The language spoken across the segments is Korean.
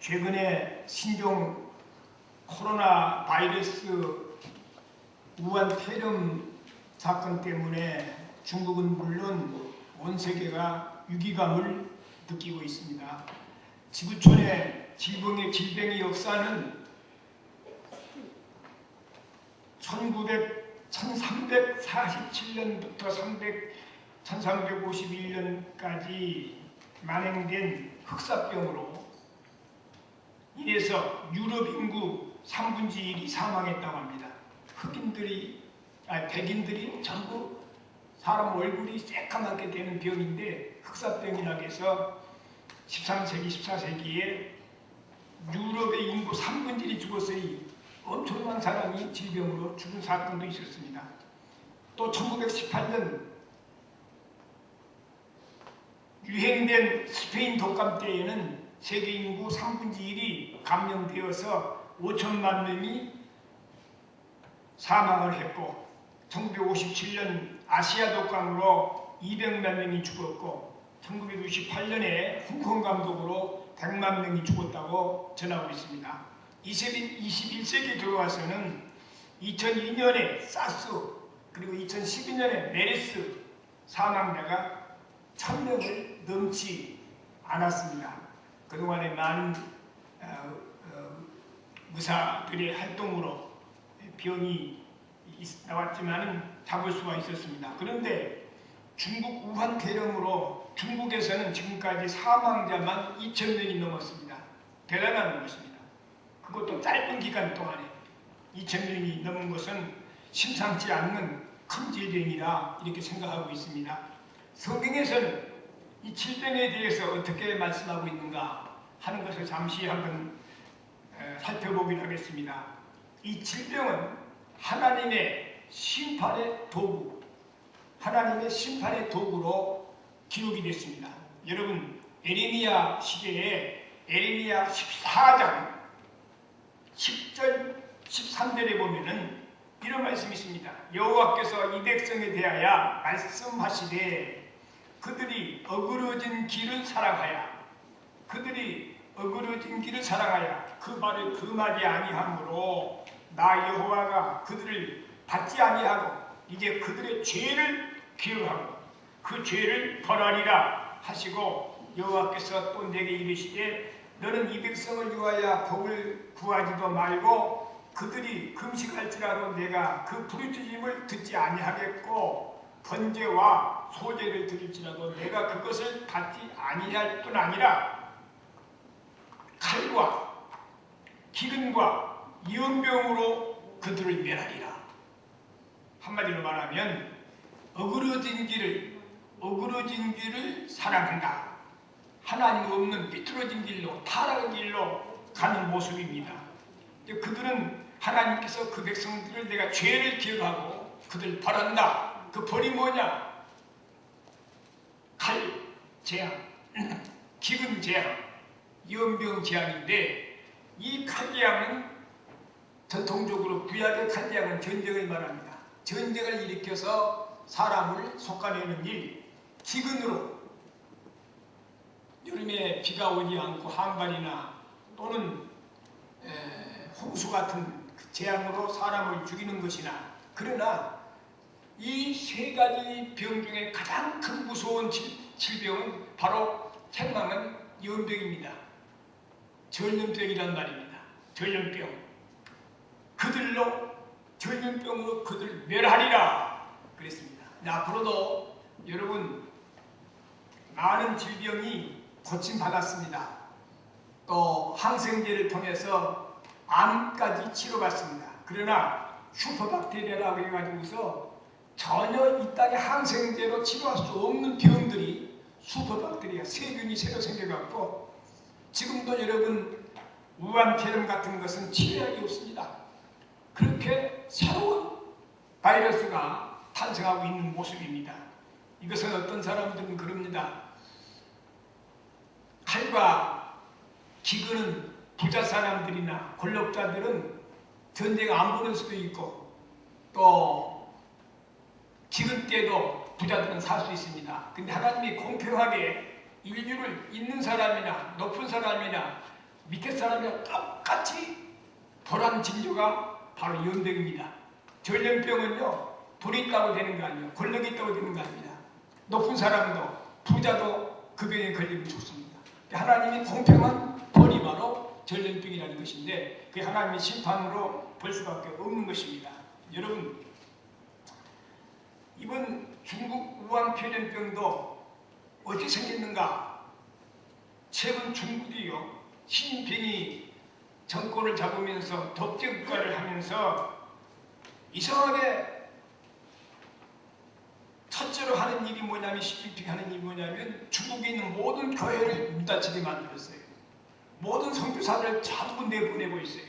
최근에 신종 코로나 바이러스 우한 폐렴 사건 때문에 중국은 물론 온 세계가 위기감을 느끼고 있습니다. 지구촌의 질병의 역사는 1347년부터 1351년까지 만행된 흑사병으로 인해서 유럽 인구 3분의 1이 사망했다고 합니다. 백인들이 전부 사람 얼굴이 새까맣게 되는 병인데 흑사병이라고 해서 13세기, 14세기에 유럽의 인구 3분의 1이 죽었으니 엄청난 사람이 질병으로 죽은 사건도 있었습니다. 또 1918년 유행된 스페인 독감 때에는 세계 인구 3분의 1이 감염되어서 5천만 명이 사망을 했고 1957년 아시아 독감으로 200만 명이 죽었고 1968년에 홍콩 감독으로 100만 명이 죽었다고 전하고 있습니다. 21세기 들어와서는 2002년에 사스 그리고 2012년에 메르스 사망자가 1000명을 넘지 않았습니다. 그동안에 많은 의사들의 활동으로 병이 나왔지만 잡을 수가 있었습니다. 그런데 중국 우한 폐렴으로 중국에서는 지금까지 사망자만 2000명이 넘었습니다. 대단한 것입니다. 그것도 짧은 기간 동안에 2000명이 넘은 것은 심상치 않는 큰 질병이라 이렇게 생각하고 있습니다. 성경에서는 이 질병에 대해서 어떻게 말씀하고 있는가 하는 것을 잠시 한번 살펴보기로 하겠습니다. 이 질병은 하나님의 심판의 도구, 하나님의 심판의 도구로 기록이 됐습니다. 여러분, 에레미야 시대에 에레미야 14장 10절 13절에 보면은 이런 말씀이 있습니다. 여호와께서 이 백성에 대하여 말씀하시되 그들이 어그러진 길을 사랑하여 그 말을 금하지 아니하므로 나 여호와가 그들을 받지 아니하고 이제 그들의 죄를 기억하고 그 죄를 벌하리라 하시고 여호와께서 또 내게 이르시되 너는 이 백성을 위하여 복을 구하지도 말고 그들이 금식할지라도 내가 그 부르짖음을 듣지 아니하겠고 번제와 소제를 드릴지라도 내가 그것을 받지 아니할 뿐 아니라 칼과 기근과 연병으로 그들을 멸하리라. 한마디로 말하면 어그러진 길을 사랑한다. 하나님 없는 삐뚤어진 길로 타락의 길로 가는 모습입니다. 그들은 하나님께서 그 백성들을 내가 죄를 기억하고 그들 벌한다. 그 벌이 뭐냐? 칼 재앙, 기근 재앙, 연병 재앙인데 이 칼 재앙은 전통적으로 구약의 칼 재앙은 전쟁을 말합니다. 전쟁을 일으켜서 사람을 솎아내는 일, 기근으로 여름에 비가 오지 않고 한반이나 또는 홍수 같은 재앙으로 사람을 죽이는 것이나 그러나 이 세 가지 병 중에 가장 큰 무서운 질병은 바로 책망은 연병입니다. 전염병이란 말입니다. 전염병. 전염병으로 그들 멸하리라 그랬습니다. 앞으로도 여러분 많은 질병이 고침받았습니다. 또 항생제를 통해서 암까지 치료받습니다. 그러나 슈퍼박테리아라고 해가지고서 전혀 이 땅에 항생제로 치료할 수 없는 병들이 슈퍼박테리아 세균이 새로 생겨갖고 지금도 여러분 우한 폐렴 같은 것은 치료약이 없습니다. 그렇게 새로운 바이러스가 탄생하고 있는 모습입니다. 이것은 어떤 사람들은 그럽니다. 칼과 기근은 부자 사람들이나 권력자들은 전쟁 안 보는 수도 있고 또 기근 때도 부자들은 살 수 있습니다. 근데 하나님이 공평하게 인류를 있는 사람이나 높은 사람이나 밑에 사람이랑 똑같이 돌아가는 징조가 바로 연병입니다. 전염병은요, 돌이 있다고 되는 거 아니에요. 권력이 있다고 되는 거 아닙니다. 높은 사람도 부자도 그 병에 걸리면 좋습니다. 하나님이 공평한 벌이 바로 전염병이라는 것인데 그 하나님의 심판으로 볼 수밖에 없는 것입니다. 여러분, 이번 중국 우한 표련병도 어떻게 생겼는가? 최근 중국이요, 시진핑이 정권을 잡으면서 독재 국가를 하면서 이상하게 첫째로 하는 일이 뭐냐면, 시진핑이 하는 일이 뭐냐면 중국에 있는 모든 교회를 문 닫히게 만들었어요. 모든 선교사를 전부 내보내고 있어요.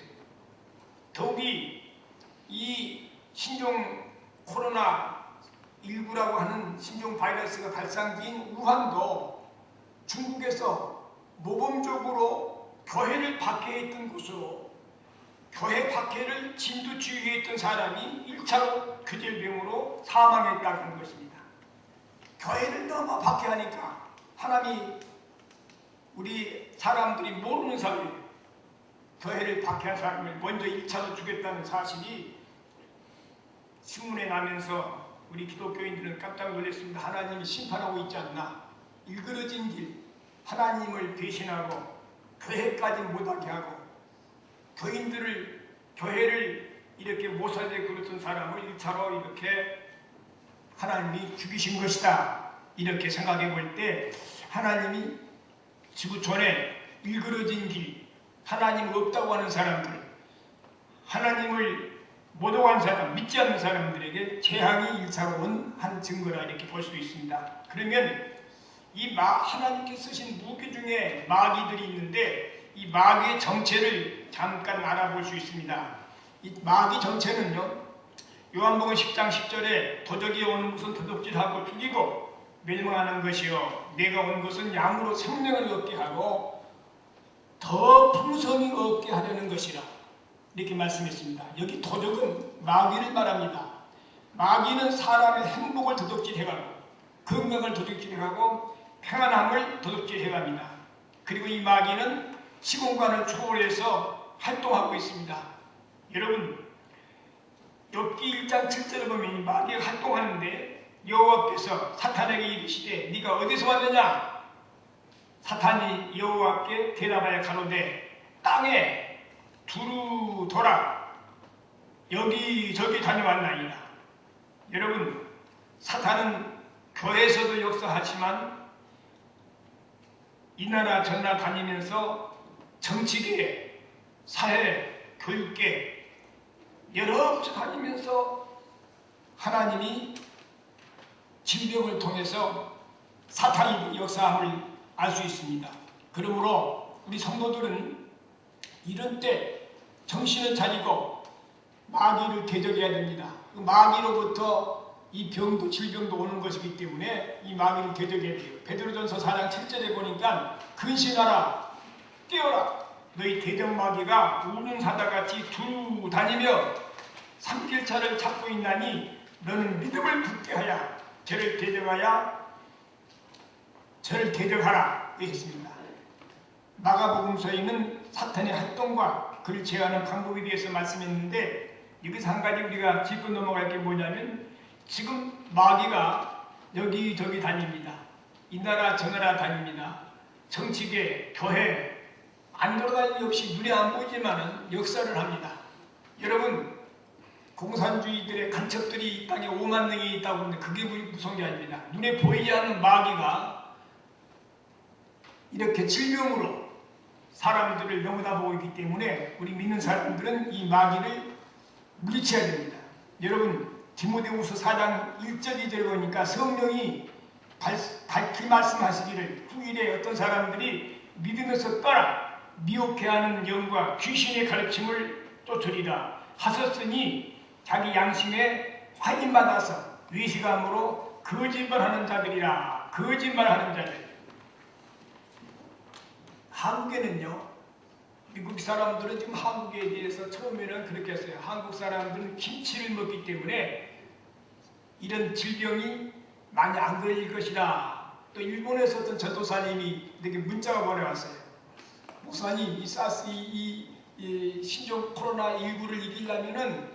더욱이 이 신종 코로나19라고 하는 신종 바이러스가 발상지인 우한도 중국에서 모범적으로 교회를 박해했던 곳으로, 교회 박해를 진두지휘했던 사람이 1차로 교절병으로 사망했다는 것입니다. 교회를 너무 박해하니까 하나님이 우리 사람들이 모르는 사이에 교회를 박해한 사람을 먼저 1차로 죽였다는 사실이 신문에 나면서 우리 기독교인들은 깜짝 놀랐습니다. 하나님이 심판하고 있지 않나? 일그러진 길, 하나님을 배신하고 교회까지 못하게 하고 교회를 이렇게 못살게 그랬던 사람을 1차로 이렇게 하나님이 죽이신 것이다. 이렇게 생각해 볼 때 하나님이 지구촌에 일그러진 길, 하나님 없다고 하는 사람들, 하나님을 모독한 사람, 믿지 않는 사람들에게 재앙이 1차로 온 한 증거라 이렇게 볼 수 있습니다. 그러면 이 하나님께 쓰신 무기 중에 마귀들이 있는데 이 마귀의 정체를 잠깐 알아볼 수 있습니다. 이 마귀 정체는요, 요한복음 10장 10절에 도적이 오는 것은 도둑질하고 죽이고 멸망하는 것이요 내가 온 것은 양으로 생명을 얻게 하고 더 풍성히 얻게 하려는 것이라 이렇게 말씀했습니다. 여기 도적은 마귀를 말합니다. 마귀는 사람의 행복을 도둑질해가고 건강을 도둑질해가고 평안함을 도둑질해갑니다. 그리고 이 마귀는 시공간을 초월해서 활동하고 있습니다. 여러분, 욥기 1장 7절을 보면 이 마귀가 활동하는데 여호와께서 사탄에게 이르시되 네가 어디서 왔느냐? 사탄이 여호와께 대답하여 가로되 땅에 두루 돌아 여기저기 다녀왔나이다. 여러분, 사탄은 교회에서도 역사하지만 이 나라 저 나라 다니면서 정치계, 사회, 교육계 여러 곳에 다니면서 하나님이 질병을 통해서 사탄이 역사함을 알 수 있습니다. 그러므로 우리 성도들은 이런 때 정신을 차리고 마귀를 대적해야 됩니다. 그 마귀로부터 이 병도 질병도 오는 것이기 때문에 이 마귀를 대적해야 돼요. 베드로전서 4장 7절에 보니까 근신하라, 깨어라. 너희 대적 마귀가 우는 사자같이 두루 다니며 삼킬차를 찾고 있나니 너는 믿음을 굳게 하여 저를 대적하라 했습니다. 마가복음서에는 사탄의 활동과 그를 제어하는 방법에 대해서 말씀했는데 여기서 한 가지 우리가 짚고 넘어갈 게 뭐냐면 지금 마귀가 여기저기 다닙니다. 이 나라 저 나라 다닙니다. 정치계, 교회 안 돌아다니는 게 없이 눈에 안 보이지만 역사를 합니다. 여러분, 공산주의들의 간첩들이 이 땅에 5만 명이 있다고 하는데 그게 무서운 게 아닙니다. 눈에 보이지 않는 마귀가 이렇게 질병으로 사람들을 넘어다보고 있기 때문에 우리 믿는 사람들은 이 마귀를 물리쳐야 됩니다. 여러분, 디모데후서 4장 1절 2절 보니까 성령이 밝히 말씀하시기를 후일에 어떤 사람들이 믿으면서 떠나 미혹해하는 영과 귀신의 가르침을 쫓으리라 하셨으니 자기 양심에 확인받아서 위시감으로 거짓말하는 자들이라. 거짓말하는 자들. 한국에는요, 미국 사람들은 지금 한국에 대해서 처음에는 그렇게 했어요. 한국 사람들은 김치를 먹기 때문에 이런 질병이 많이 안 걸릴 것이다. 또 일본에서 어떤 전도사님이 이렇게 문자가 보내왔어요. 목사님, 이 사스 이 신종 코로나19를 이기려면은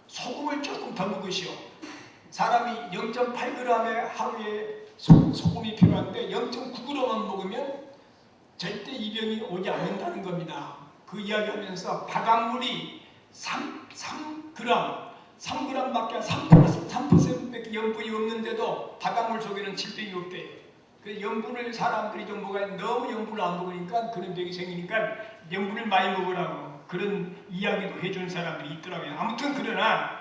소금을 조금 더 먹으시오. 사람이 0.8g의 하루에 소금이 필요한데 0.9g만 먹으면 절대 이 병이 오지 않는다는 겁니다. 그 이야기하면서 바닷물이 3g밖에 3%밖에 염분이 없는데도 바닷물 속에는 질병이 없대요. 그 염분을 사람들이 좀 먹어야 너무 염분을 안 먹으니까 그런 병이 생기니까 염분을 많이 먹으라고 그런 이야기도 해주는 사람들이 있더라고요. 아무튼 그러나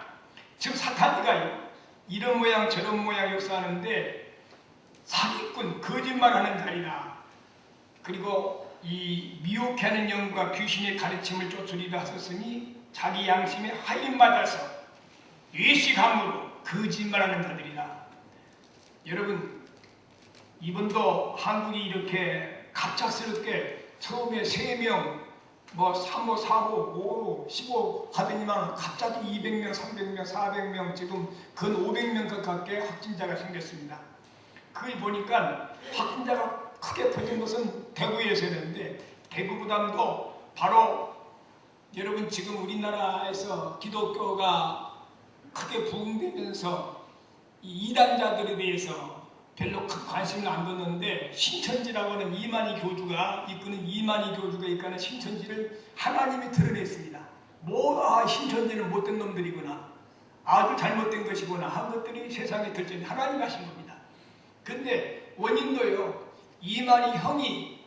지금 사탄이가요. 이런 모양 저런 모양 역사하는데 사기꾼 거짓말하는 자리다. 그리고 이 미혹해 하는 영과 귀신의 가르침을 쫓으리라 하셨으니 자기 양심에 하인받아서 외식함으로 거짓말하는 자들이다. 여러분, 이번도 한국이 이렇게 갑작스럽게 처음에 3명, 뭐 3호, 4호, 5호, 15 하더니만 갑자기 200명, 300명, 400명, 지금 근 500명 가깝게 확진자가 생겼습니다. 그걸 보니까 확진자가 크게 퍼진 것은 대구에서였는데 대구보다도 바로 여러분 지금 우리나라에서 기독교가 크게 부흥되면서 이 이단자들에 대해서 별로 큰 관심을 안 뒀는데 신천지라고 하는 이만희 교주가 이끄는 신천지를 하나님이 드러냈습니다. 뭐가 신천지는 못된 놈들이구나, 아주 잘못된 것이구나 한 것들이 세상에 들더니 하나님이 하신 겁니다. 근데 원인도요, 이만희 형이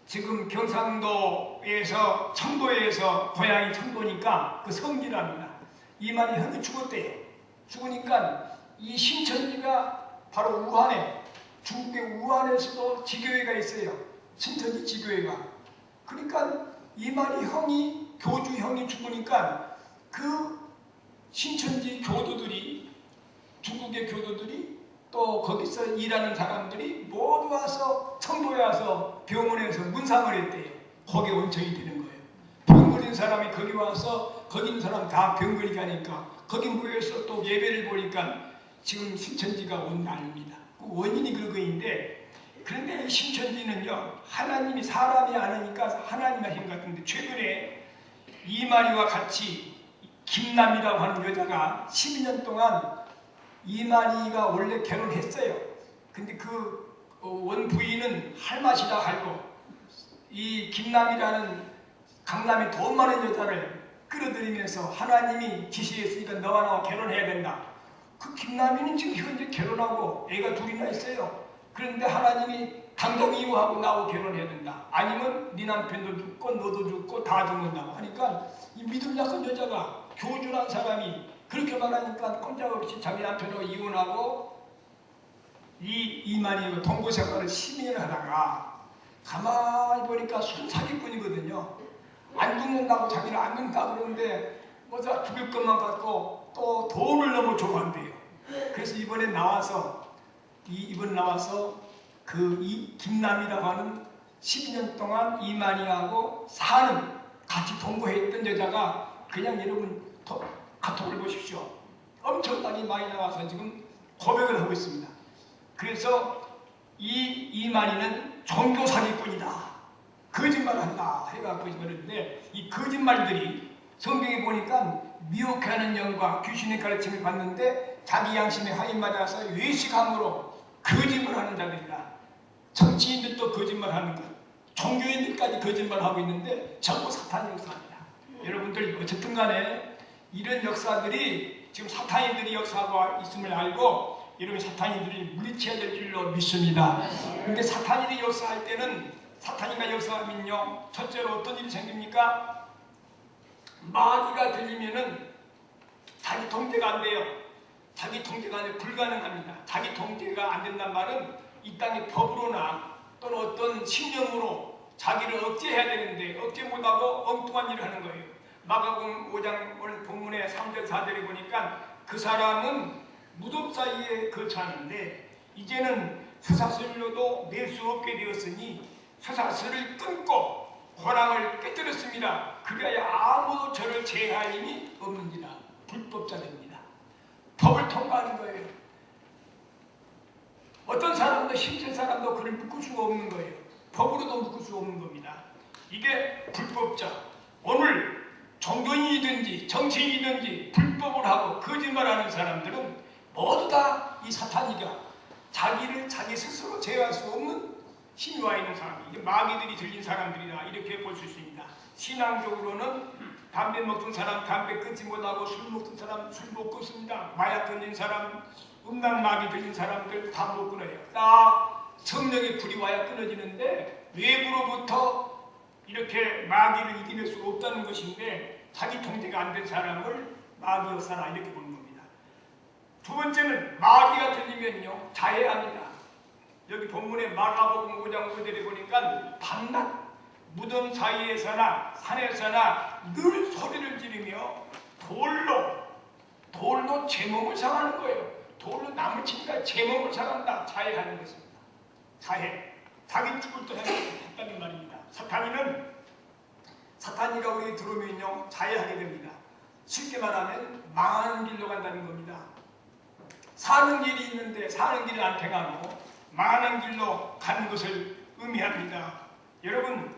지금 경상도에서 청도에서 고향이 청도니까 그 성지랍니다. 이만희 형이 죽었대요. 죽으니까 이 신천지가 바로 우한에, 중국의 우한에서도 지교회가 있어요. 신천지 지교회가. 그러니까 이만희 형이, 교주 형이 죽으니까 그 신천지 교도들이, 중국의 교도들이 또 거기서 일하는 사람들이 모두 와서 청도에 와서 병원에서 문상을 했대요. 거기에 원청이 되는 거예요. 병 걸린 사람이 거기 와서 거기 있는 사람 다 병 걸리게 하니까 거기 모여서 또 예배를 보니까 지금 신천지가 온 날입니다. 그 원인이 그거인데, 그런데 신천지는요, 하나님이 사람이 아니니까 하나님이 하신 것 같은데, 최근에 이만희와 같이 김남이라고 하는 여자가 12년 동안, 이만희가 원래 결혼했어요. 근데 그 원부인은 할맛이다 하고 이 김남이라는 강남에 돈 많은 여자를 끌어들이면서 하나님이 지시했으니까 너와 나와 결혼해야 된다. 그 김남이는 지금 현재 결혼하고 애가 둘이나 있어요. 그런데 하나님이 당장 이혼하고 나하고 결혼해야 된다. 아니면 네 남편도 죽고 너도 죽고 다 죽는다고 하니까 이 믿음 약한 여자가, 교주란 사람이 그렇게 말하니까 꼼짝없이 자기 남편하고 이혼하고 이만희 동거 생활을 12년을 하다가 가만히 보니까 순사기꾼이거든요. 안 죽는다고, 자기는 안 죽는다고 그러는데 뭐자 죽을 것만 갖고 또 돈을 너무 좋아한대요. 그래서 이번에 나와서 그 김남이라고 하는 12년 동안 이만희하고 사는, 같이 동거했던 여자가 그냥 여러분 카톡을 보십시오. 엄청나게 많이 나와서 지금 고백을 하고 있습니다. 그래서 이만희는 종교 사기꾼이다, 거짓말한다 해갖고 그러는데, 이 거짓말들이 성경에 보니까 미혹하는 영과 귀신의 가르침을 받는데 자기 양심에 하인맞아서 외식함으로 거짓말하는 자들이다. 정치인들도 거짓말하는 것, 종교인들까지 거짓말하고 있는데 전부 사탄의 역사입니다. 여러분들 어쨌든 간에 이런 역사들이 지금 사탄이들이 역사하고 있음을 알고 여러분 사탄이들이 물리쳐야 될 줄로 믿습니다. 그런데 사탄이들이 역사할 때는, 사탄이가 역사하면요, 첫째로 어떤 일이 생깁니까? 마귀가 들리면은 자기 통제가 안 돼요. 자기 통제가 안 돼요. 불가능합니다. 자기 통제가 안 된단 말은 이 땅의 법으로나 또는 어떤 신념으로 자기를 억제해야 되는데 억제 못하고 엉뚱한 일을 하는 거예요. 마가복음 5장 오늘 본문의 3절 4절에 보니까 그 사람은 무덤 사이에 거처하는데 이제는 쇠사슬로도 낼 수 없게 되었으니 쇠사슬을 끊고 호랑을 깨뜨렸습니다. 그래야 아무도 저를 제할 힘이 없는지라. 불법자입니다. 법을 통과하는 거예요. 어떤 사람도 힘센 사람도 그를 묶을 수가 없는 거예요. 법으로도 묶을 수 없는 겁니다. 이게 불법자. 오늘 종교인이든지 정치인이든지 불법을 하고 거짓말하는 사람들은 모두 다 이 사탄이가 자기를 자기 스스로 제어할 수 없는 힘이 와 있는 사람이, 마귀들이 들린 사람들이다, 이렇게 볼 수 있습니다. 신앙적으로는 담배 먹던 사람 담배 끊지 못하고, 술 먹던 사람 술 못 끊습니다. 마약 들린 사람, 음란마귀 들린 사람들 다 못 끊어요. 다 성령의 불이 와야 끊어지는데 외부로부터 이렇게 마귀를 이겨낼 수 없다는 것인데, 자기 통제가 안 된 사람을 마귀 역사라 이렇게 보는 겁니다. 두 번째는 마귀가 들리면요 자해합니다. 여기 본문에 마가복음 5장 5절에 보니까 밤낮 무덤 사이에서나 산에서나 늘 소리를 지르며 돌로 제 몸을 상하는 거예요. 돌로 남을 치니까 제 몸을 상한다. 자해하는 것입니다. 자해. 자기 죽을 때 했다는 말입니다. 사탄이가 우리에 들어오면요 자해하게 됩니다. 쉽게 말하면 망하는 길로 간다는 겁니다. 사는 길이 있는데 사는 길을 안 택하고 망하는 길로 가는 것을 의미합니다. 여러분,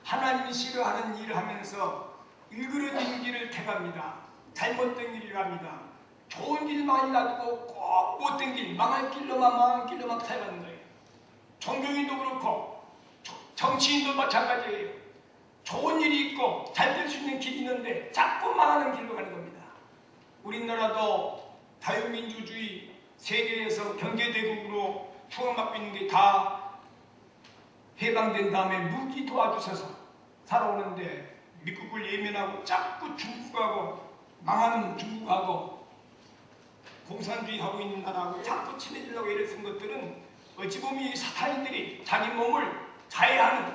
하나님이 싫어하는 일을 하면서 일그러진 길을 택합니다. 잘못된 길을 갑니다. 좋은 길 많이 놔두고 꼭 못된 길, 망할 길로만 택하는 거예요. 종교인도 그렇고 정치인도 마찬가지예요. 좋은 일이 있고 잘 될 수 있는 길이 있는데 자꾸 망하는 길로 가는 겁니다. 우리나라도 자유민주주의 세계에서 경제대국으로 추앙받고 있는 게 다 해방된 다음에 무기 도와주셔서 살아오는데, 미국을 예면하고 자꾸 중국하고 망하는 중국하고 공산주의 하고 있는 나라하고 자꾸 친해지려고 애를 쓴 것들은 어찌 보면 이 사탄인들이 자기 몸을 자해하는,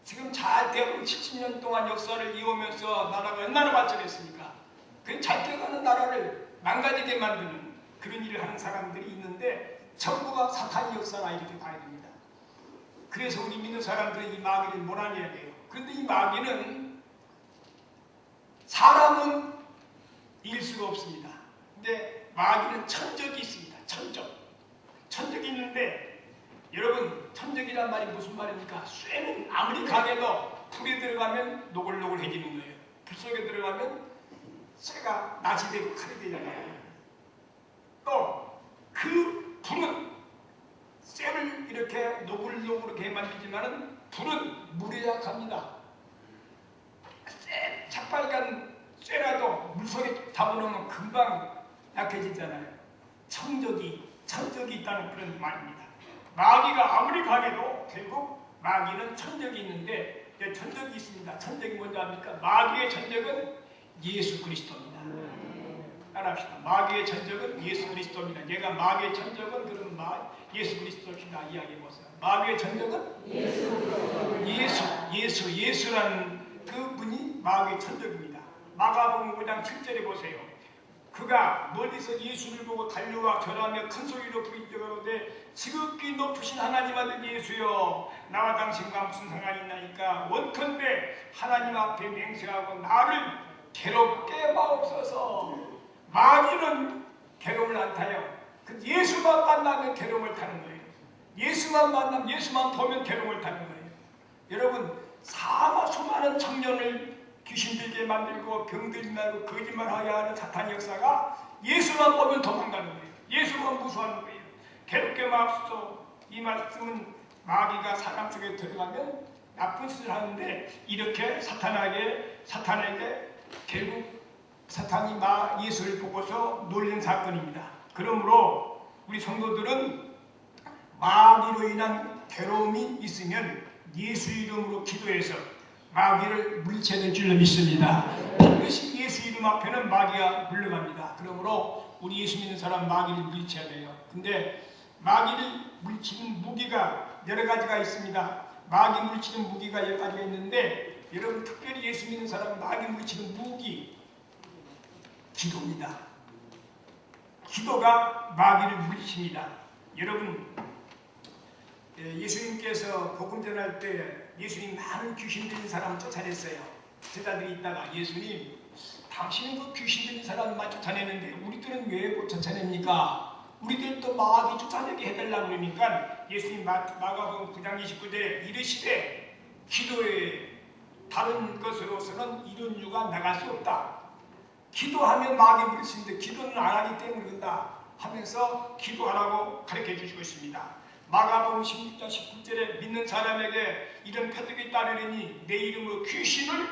지금 잘 되고 70년 동안 역사를 이어오면서 나라가 얼마나 발전했습니까? 그 잘 되어가는 나라를 망가지게 만드는 그런 일을 하는 사람들이 있는데 전부가 사탄의 역사라 이렇게 봐야 됩니다. 그래서 우리 믿는 사람들은 이 마귀를 몰아내야 돼요. 그런데 이 마귀는 사람은 이길 수가 없습니다. 근데 마귀는 천적이 있습니다. 천적이 있는데, 여러분, 천적이란 말이 무슨 말입니까? 쇠는 아무리 강해도 불에 들어가면 노골노골해지는 거예요. 불 속에 들어가면 쇠가 낫이 되고 칼이 되잖아요. 또 그 불은 쇠를 이렇게 노골노골하게 만들지만은 불은 물에 약합니다. 새빨간 쇠라도 물속에 잡아놓으면 금방 약해지잖아요. 천적이 있다는 그런 말입니다. 마귀가 아무리 강해도 결국 마귀는 천적이 있는데, 천적이 있습니다. 천적이 뭔지 압니까? 마귀의 천적은 예수 그리스도입니다. 따라합시다. 마귀의 천적은 예수 그리스도입니다. 얘가 마귀의 천적은 그런 예수 그리스도입니다. 이야기해보세요. 마귀의 천적은 예수라는 그 분이 마귀의 천적입니다. 마가복음 5장 7절에 보세요. 그가 멀리서 예수를 보고 달려와 절하며 큰 소리로 부르짖어가로되 지극히 높으신 하나님 아들 예수여, 나와 당신과 무슨 상관이 있나이까? 원컨대 하나님 앞에 맹세하고 나를 괴롭게 마옵소서. 마귀는 괴로움을 안 타요. 그 예수만 만나면 괴로움을 타는 거예요. 예수만 만나면, 예수만 보면 괴로움을 타는 거예요. 여러분, 수많은 청년을 귀신들게 만들고 병들게 만들고 거짓말하게 하는 사탄의 역사가 예수만 보면 도망가는 거예요. 예수만 무서워하는 거예요. 괴롭게 마옵소서. 이 말씀은 마귀가 사람 속에 들어가면 나쁜 짓을 하는데, 이렇게 사탄에게 결국 사탄이 예수를 보고서 놀린 사건입니다. 그러므로 우리 성도들은 마귀로 인한 괴로움이 있으면 예수 이름으로 기도해서 마귀를 물리쳐야 될 줄로 믿습니다. 반드시 예수 이름 앞에는 마귀가 물러갑니다. 그러므로 우리 예수 믿는 사람 마귀를 물리쳐야 돼요. 근데 마귀를 물리치는 무기가 여러 가지가 있습니다. 마귀 물리치는 무기가 여러 가지가 있는데, 여러분 특별히 예수 믿는 사람 마귀 물리치는 무기, 기도입니다. 기도가 마귀를 물리칩니다. 여러분, 예수님께서 복음 전할 때 예수님 많은 귀신 들린 사람을 쫓아냈어요. 제자들이 있다가 예수님, 당신은 그 귀신 들린 사람만 쫓아내는데 우리들은 왜 못 쫓아냅니까? 우리들도 마귀 쫓아내게 해달라고 그러니까 예수님 마가복음 9장 29절에 이르시되 기도에 다른 것으로서는 이런 유가 나갈 수 없다. 기도하면 마귀 물리치는데 기도는 안 하기 때문에 그런다 하면서 기도하라고 가르쳐 주시고 있습니다. 마가복음 16장 19절에 믿는 사람에게 이런 표적이 따르니 내 이름으로 귀신을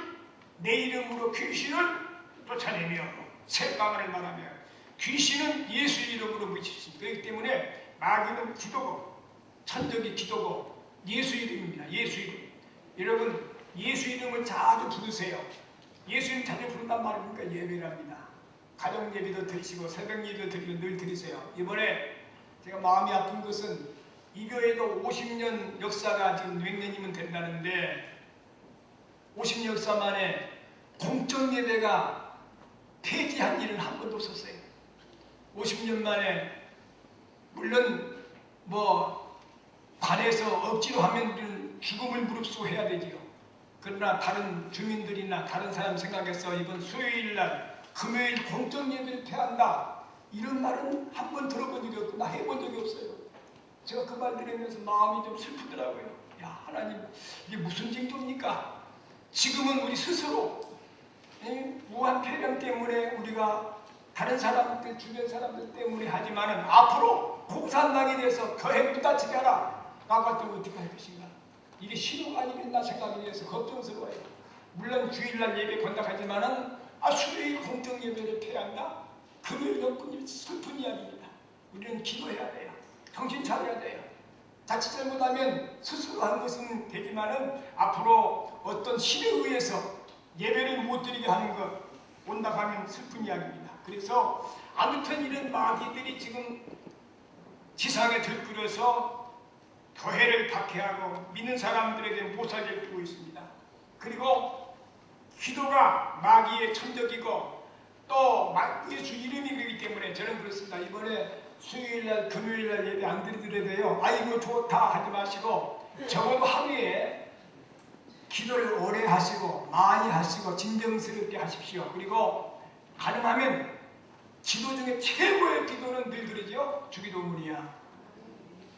쫓아내며 새까만을 말하며 귀신은 예수 이름으로 물리치십니다. 그렇기 때문에 마귀는 기도고 천적이 기도고 예수 이름입니다. 예수 이름. 여러분 예수 이름을 자주 부르세요. 예수 이름 자주 부른단 말이니까 예배를 합니다. 가정 예배도 드리시고 새벽 예배도 드리고 늘 드리세요. 이번에 제가 마음이 아픈 것은 이 교회도 50년 역사가 지금 100년이면 된다는데 50년 역사 만에 공적 예배가 폐지한 일은 한 번도 없었어요. 50년 만에 물론 뭐 관에서 억지로 하면 죽음을 무릅쓰고 해야 되지요. 그러나 다른 주민들이나 다른 사람 생각해서 이번 수요일날 금요일 공적 예배를 폐한다 이런 말은 한 번 들어본 적이 없고 나 해본 적이 없어요. 제가 그 말 들으면서 마음이 좀 슬프더라고요. 야 하나님 이게 무슨 징조입니까? 지금은 우리 스스로 무한 폐렴 때문에 우리가 다른 사람들 주변 사람들 때문에 하지만은 앞으로 공산당에 대해서 교회 문 닫히게 하라 라고 했더니 어떻게 할 것인가? 이게 신호가 아니겠나 생각이 돼서 걱정스러워요. 물론 주일날 예배 건답하지만은 수요일 공적 예배를 폐한다? 금요일 연금일 슬픈 이야기입니다. 우리는 기도해야 돼요. 정신 차려야 돼요. 자칫 잘못하면 스스로 한 것은 되지만은 앞으로 어떤 신에 의해서 예배를 못 드리게 하는 것 온답하면 슬픈 이야기입니다. 그래서 아무튼 이런 마귀들이 지금 지상에 들끓여서 교회를 박해하고 믿는 사람들에게 모살을 주고 있습니다. 그리고 기도가 마귀의 천적이고 또 예수 이름이 그렇기 때문에 저는 그렇습니다. 이번에 수요일날 금요일날 예배 안 드리더라도요. 아이고 좋다 하지 마시고 적어도 하루에 기도를 오래 하시고 많이 하시고 진정스럽게 하십시오. 그리고 가능하면 기도 중에 최고의 기도는 늘 그러죠. 주기도문이야.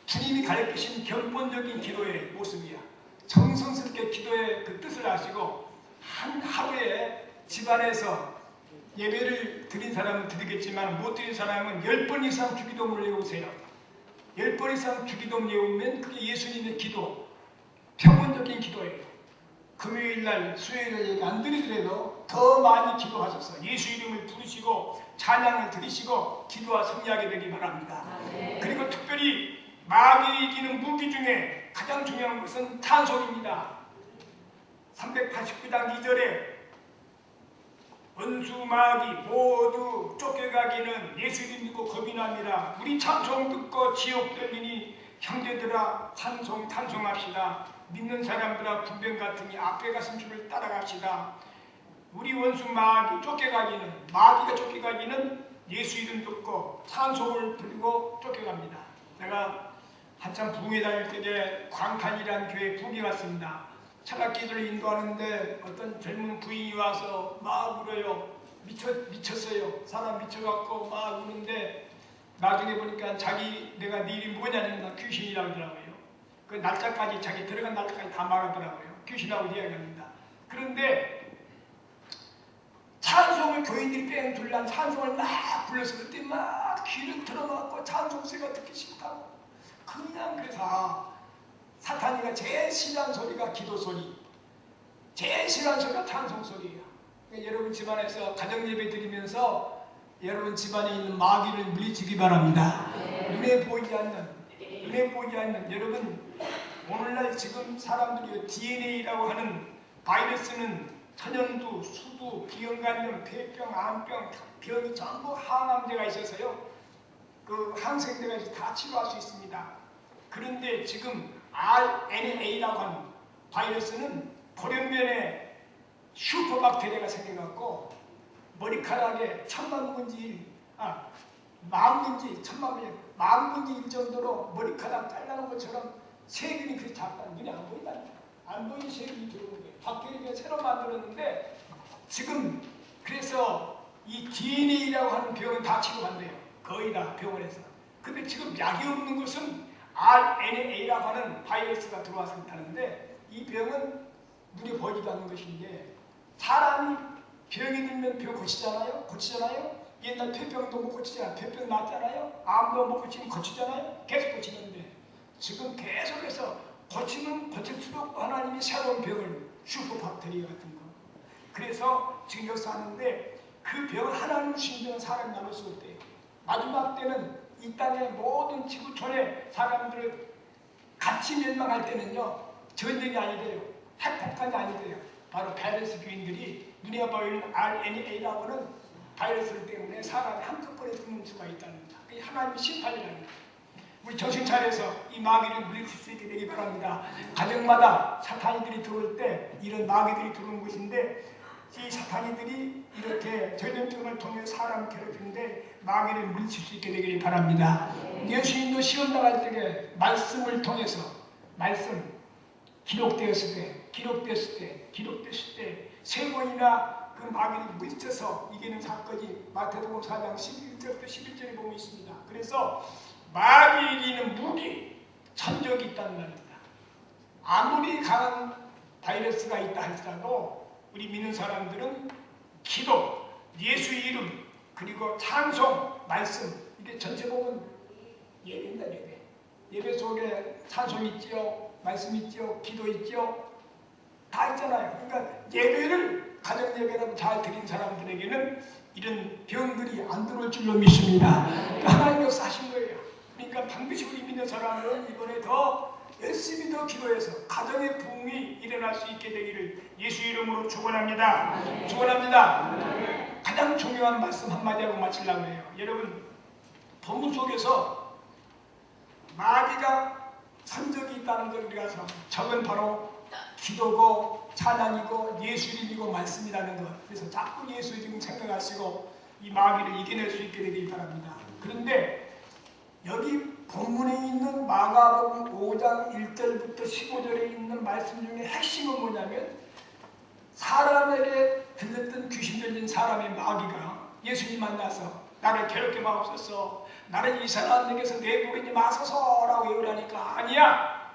주님이 가르치신 견본적인 기도의 모습이야. 정성스럽게 기도의 그 뜻을 아시고 한 하루에 집안에서 예배를 드린 사람은 드리겠지만 못 드린 사람은 10번 이상 주기도문을 외우세요. 10번 이상 주기도문 외우면 그게 예수님의 기도, 평온적인 기도예요. 금요일날 수요일날 예배 안 드리더라도 더 많이 기도하셔서 예수 이름을 부르시고 찬양을 드리시고 기도와 승리하게 되기 바랍니다. 그리고 특별히 마귀를 이기는 무기 중에 가장 중요한 것은 찬송입니다. 389장 2절에 원수 마귀 모두 쫓겨가기는 예수 이름 믿고 겁이 납니다. 우리 찬송 듣고 지옥 들리니 형제들아 찬송합시다. 믿는 사람들아 분변 같으니 앞에 가신 줄을 따라갑시다. 우리 원수 마귀가 쫓겨가기는 예수 이름 듣고 찬송을 부르고 쫓겨갑니다. 제가 한참 부흥회 다닐 때에 광탄이라는 교회 부흥회 갔습니다. 찬악기들을 인도하는데 어떤 젊은 부인이 와서 막 울어요. 미쳤어요. 사람 미쳐갖고 막 우는데 나중에 보니까 내가 네 이름이 뭐냐니까 귀신이라고 하더라고요. 그 날짜까지 자기 들어간 날짜까지 다 말하더라고요. 귀신하고 이야기합니다. 그런데 찬송을 교인들이 뺑 둘러한 찬송을 막 불러서 그때 막 귀를 틀어놓고 찬송소리가 듣기 싫다고 그냥 그래서 사탄이가 제일 싫어하는 소리가 기도 소리, 제일 싫어하는 소리가 찬송 소리예요. 그러니까 여러분 집안에서 가정 예배 드리면서 여러분 집안에 있는 마귀를 물리치기 바랍니다. 눈에 보이지 않는 여러분 오늘날 지금 사람들이 DNA라고 하는 바이러스는 천연두, 수두, 비형간염, 폐병, 암병, 병이 전부 항암제가 있어서요. 그 항생제가 있어서 다 치료할 수 있습니다. 그런데 지금 RNA라고 하는 바이러스는 돌연변에 슈퍼박테리아가 생겨갖고 머리카락에 만분지 1 정도로 머리카락 잘라놓은 것처럼 세균이 그렇게 작다. 눈에 안 보인다니까. 안 보이는 세균이 들어오는 거예요. 박테리아가 새로 만들었는데 지금 그래서 이 DNA라고 하는 병은 다 치료한대요. 거의 다 병원에서. 근데 지금 약이 없는 것은 RNA라고 하는 바이러스가 들어와서 있다는데 이 병은 눈에 보이지도 않는 것인데 사람이 병이 들면 병 고치잖아요. 옛날 폐병도 못 고치잖아요. 폐병 났잖아요. 암도 못 고치면 고치잖아요. 계속 고치는데 지금 계속해서 고치면 고칠수록 하나님이 새로운 병을 슈퍼박테리아 같은 거 그래서 지금 여기서 하는데 그 병을 하나님 주신 병은 사람이 나눌 수 없대요. 마지막 때는 이 땅의 모든 지구촌의 사람들을 같이 멸망할 때는요 전쟁이 아니래요. 핵폭탄이 아니래요. 바로 바이러스 교인들이 눈에 보이는 RNA라고 하는 바이러스 때문에 사람이 한꺼번에 죽는 수가 있답니다. 그게 하나님의 심판이랍니다. 우리 정신 차려서 이 마귀를 물리칠 수 있게 되기 바랍니다. 가정마다 사탄이들이 들어올 때 이런 마귀들이 들어오는 것인데 이 사탄이들이 이렇게 전염병을 통해 사람을 괴롭히는데 마귀를 물리칠 수 있게 되기를 바랍니다. 예수님도 시험 나갈 때에 말씀을 통해서 말씀 기록되었을 때 세 번이나 그 마귀를 물리쳐서 이기는 사건이 마태복음 4장 11절부터 11절에 보면 있습니다. 그래서 마귀 이기는 무기, 천적이 있다는 말입니다. 아무리 강한 바이러스가 있다 할지라도 우리 믿는 사람들은 기도, 예수의 이름, 그리고 찬송, 말씀 이게 전체 보면 예배입니다. 예배 속에 찬송 있지요, 말씀 있지요, 기도 있지요, 다 있잖아요. 그러니까 예배를 가정 예배라고 잘 드린 사람들에게는 이런 병들이 안 들어올 줄로 믿습니다. 그러니까 하나님 역사하신 거예요. 그러니까 반드시 우리 믿는 사람은 이번에 더 열심히 더 기도해서 가정의 부흥이 일어날 수 있게 되기를 예수 이름으로 축원합니다. 축원합니다. 가장 중요한 말씀 한마디 하고 마치려고 해요. 여러분 본문 속에서 마귀가 산적이 있다는 걸 우리가 적은 바로 기도고 찬양이고 예수 이름이고 말씀이라는 것. 그래서 자꾸 예수 이름 생각하시고 이 마귀를 이겨낼 수 있게 되길 바랍니다. 그런데 여기 본문에 있는 마가복음 5장 1절부터 15절에 있는 말씀 중에 핵심은 뭐냐면 사람에게 들렸던 귀신 들린 사람의 마귀가 예수님 만나서 나를 괴롭게 마옵소서, 나를 이 사람에게서 내보내지 마소서라고 외우라니까 아니야,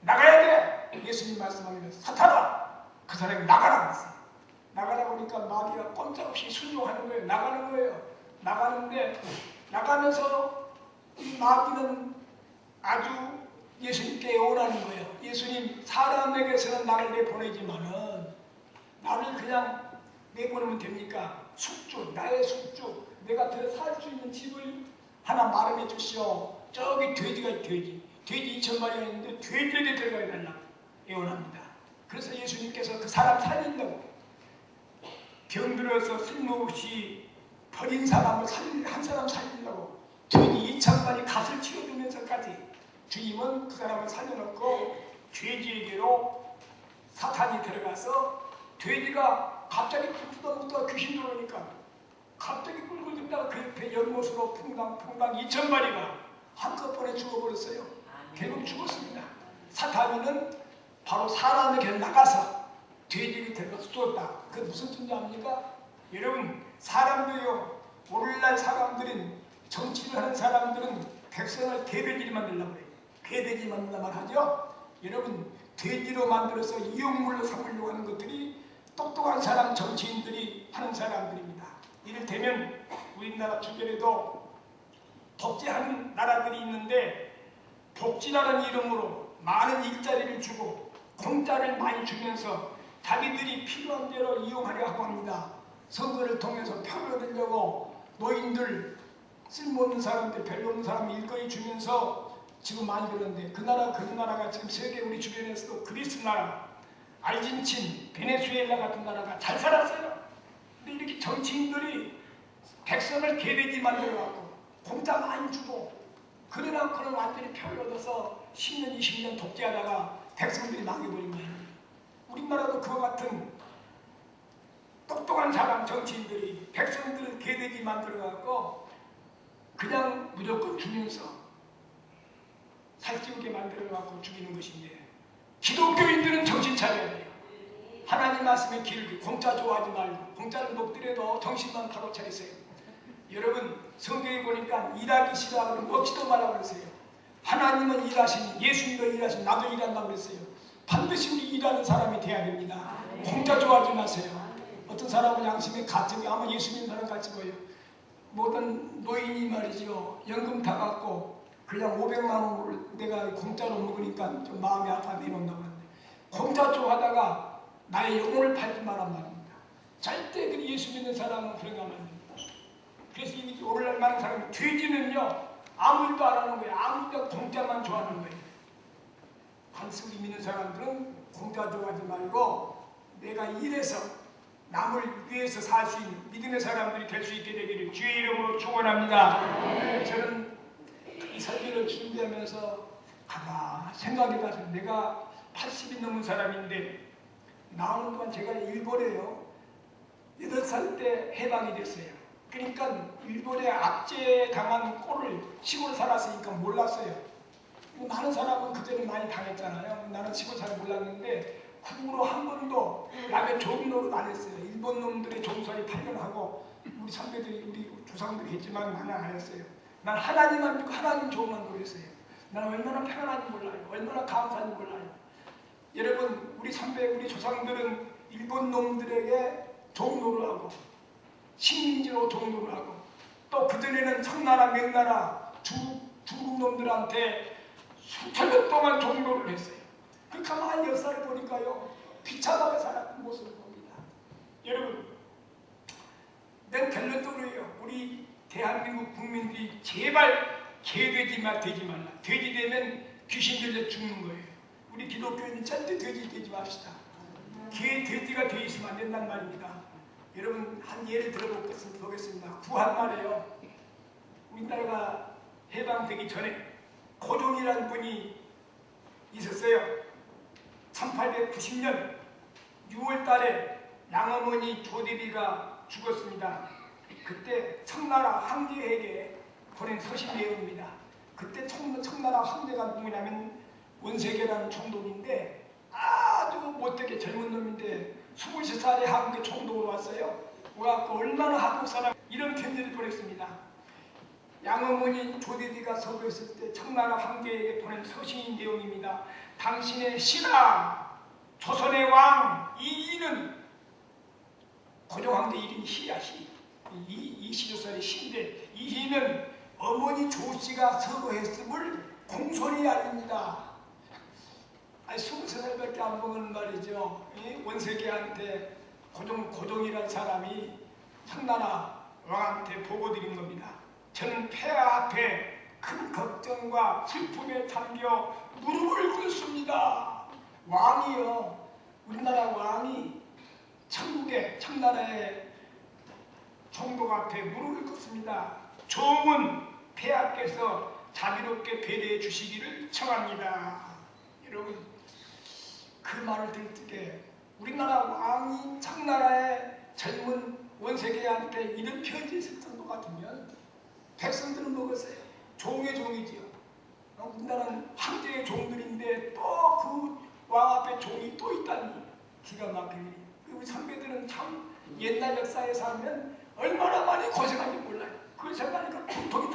나가야 돼. 예수님 말씀하기를 사탄아 그 사람이 나가라고 했어요. 나가라고 하니까 마귀가 꼼짝없이 순종하는 거예요. 나가는 거예요. 나가는데 나가면서 이 마귀는 아주 예수님께 애원하는 거예요. 예수님 사람에게서는 나를 내보내지만은 나를 그냥 내보내면 됩니까? 숙주, 나의 숙주, 내가 들어 살 수 있는 집을 하나 마련해 주시오. 저기 돼지가 돼지 2,000마리가 있는데 돼지에게 들어가야 달라고 애원합니다. 그래서 예수님께서 그 사람 살리려고 병들어서 쓸모없이 버린 사람을 한 사람 살리려고 돼지 2,000마리 값을 치러주면서까지 주님은 그 사람을 살려놓고 돼지에게로 사탄이 들어가서 돼지가 갑자기 뚝뚝 귀신 들어오니까 갑자기 꿀꿀 든다가 그 옆에 연못으로 풍당 2,000마리가 한꺼번에 죽어버렸어요. 결국 죽었습니다. 사탄이는 바로 사람에게 나가서 돼지를 데려가서 쏘았다. 그게 무슨 뜻인지 압니까? 여러분 사람도요, 오늘날 사람들은 정치를 하는 사람들은 백성을 개돼지로 만들려고 그래요. 개돼지 만든다 말하죠. 여러분 돼지로 만들어서 이용물로 삼으려고 하는 것들이 똑똑한 사람 정치인들이 하는 사람들입니다. 이를테면 우리나라 주변에도 복지하는 나라들이 있는데 복지라는 이름으로 많은 일자리를 주고 공짜를 많이 주면서 자기들이 필요한 대로 이용하려 하고 합니다. 선거를 통해서 표를 얻으려고 노인들, 쓸모없는 사람들, 별로 없는 사람 일거리 주면서 지금 많이 그러는데 그 나라가 지금 세계 우리 주변에서도 그리스 나라, 아르헨티나, 베네수엘라 같은 나라가 잘 살았어요. 근데 이렇게 정치인들이 백성을 개돼지 만들어갖고 공짜 많이 주고 그래놓고는 완전히 표를 얻어서 10년, 20년 독재하다가 백성들이 망해버린 거예요. 우리나라도 그와 같은 똑똑한 사람 정치인들이 백성들을 개돼지 만들어갖고 그냥 무조건 주면서 살찌우게 만들어갖고 죽이는 것인데 기독교인들은 정신 차려야 돼요. 하나님 말씀에 길게 공짜 좋아하지 말고 공짜를 먹더라도 정신만 바로 차리세요. 여러분 성경에 보니까 일하기 싫어하고 먹지도 말라고 그러세요. 하나님은 일하시니 예수님도 일하시니 나도 일한다고 그랬어요. 반드시 우리 일하는 사람이 돼야 됩니다. 공짜 좋아하지 마세요. 어떤 사람은 양심에 가증이 아마 예수 믿는 사람 같이 보여요. 모든 노인이 말이죠. 연금 다 갖고 그냥 500만 원을 내가 공짜로 먹으니까 좀 마음이 아파 내놓는다고 하는데 공짜 좋아하다가 나의 영혼을 팔지 말란 말입니다. 절대 그 예수 믿는 사람은 그런 거 하면 안 됩니다. 그래서 오늘날 많은 사람은 돼지는요 아무 일도 안 하는 거예요. 아무 일도 공짜만 좋아하는 거예요. 반드시 우리 믿는 사람들은 공짜 좋아하지 말고 내가 일해서 남을 위해서 살 수 있는 믿음의 사람들이 될 수 있게 되기를 주의 이름으로 축원합니다. 저는 이 설교를 준비하면서 생각해봐서 내가 80이 넘은 사람인데 나오는 동안 제가 일본에요 8살 때 해방이 됐어요. 그러니까 일본에 압제당한 꼴을 시골 살았으니까 몰랐어요. 많은 사람은 그전에 많이 당했잖아요. 나는 시골 잘 몰랐는데 그 후로 한 번도 남의 좋은 노릇 안 했어요. 일본 놈들의 종살이 8년 하고 우리 선배들이 우리 조상들이 했지만 나는 안 했어요. 난 하나님만 믿고 하나님 좋은만 노렸어요. 나는 얼마나 편안한지 몰라요. 얼마나 감사한지 몰라요. 여러분 우리 선배 우리 조상들은 일본 놈들에게 종노를 하고 식민지로 종노를 하고 또 그전에는 청나라 명나라 중국 놈들한테 수천 년 동안 종노를 했어요. 그 가만히 역사를 보니까요 비참하게 살았던 모습을 봅니다. 여러분 난 결론적으로요 우리 대한민국 국민들이 제발 개돼지 되지 말라. 돼지 되면 귀신 들려 죽는 거예요. 우리 기독교인은 절대 돼지 되지 맙시다. 돼지가 돼 있으면 안 된단 말입니다. 여러분 한 예를 들어보겠습니다. 구한말에요 우리나라가 해방되기 전에 고종이라는 분이 있었어요. 1890년 6월 달에 양어머니 조대비가 죽었습니다. 그때 청나라 황제에게 보낸 서신 내용입니다. 그때 청나라 황제가 누구냐면 원세계라는 총독인데 아주 못되게 젊은 놈인데 23살에 한국에 총독으로 왔어요. 와갖고 얼마나 한국 사람 이런 편지를 보냈습니다. 양어머니 조대비가 서거했을 때 청나라 황제에게 보낸 서신 내용입니다. 당신의 신하 조선의 왕 이이는 고종황제 이름이 희야 희. 이 26살의 시인데 이희는 어머니 조씨가 서거했음을 공손히 알립니다. 아니 23살밖에 안 먹은 말이죠. 원세계한테 고종이라는 사람이 청나라 왕한테 보고드린 겁니다. 저는 폐하 앞에 큰 걱정과 슬픔에 잠겨 무릎을 꿇습니다. 왕이요. 우리나라 왕이 천국의 청나라의 총독 앞에 무릎을 꿇습니다. 종은 폐하께서 자비롭게 배려해 주시기를 청합니다. 여러분 그 말을 들을 때 우리나라 왕이 청나라의 젊은 원세계한테 이런 편지를 썼던 것 같으면 백성들은 먹었어요. 종의 종이지요. 우리나라는 황제의 종들인데 또 그 왕 앞에 종이 또 있다니 기가 막히니 우리 선배들은 참 옛날 역사에 살면 얼마나 많이 고생한지 몰라요. 그걸 생각하니까 고통이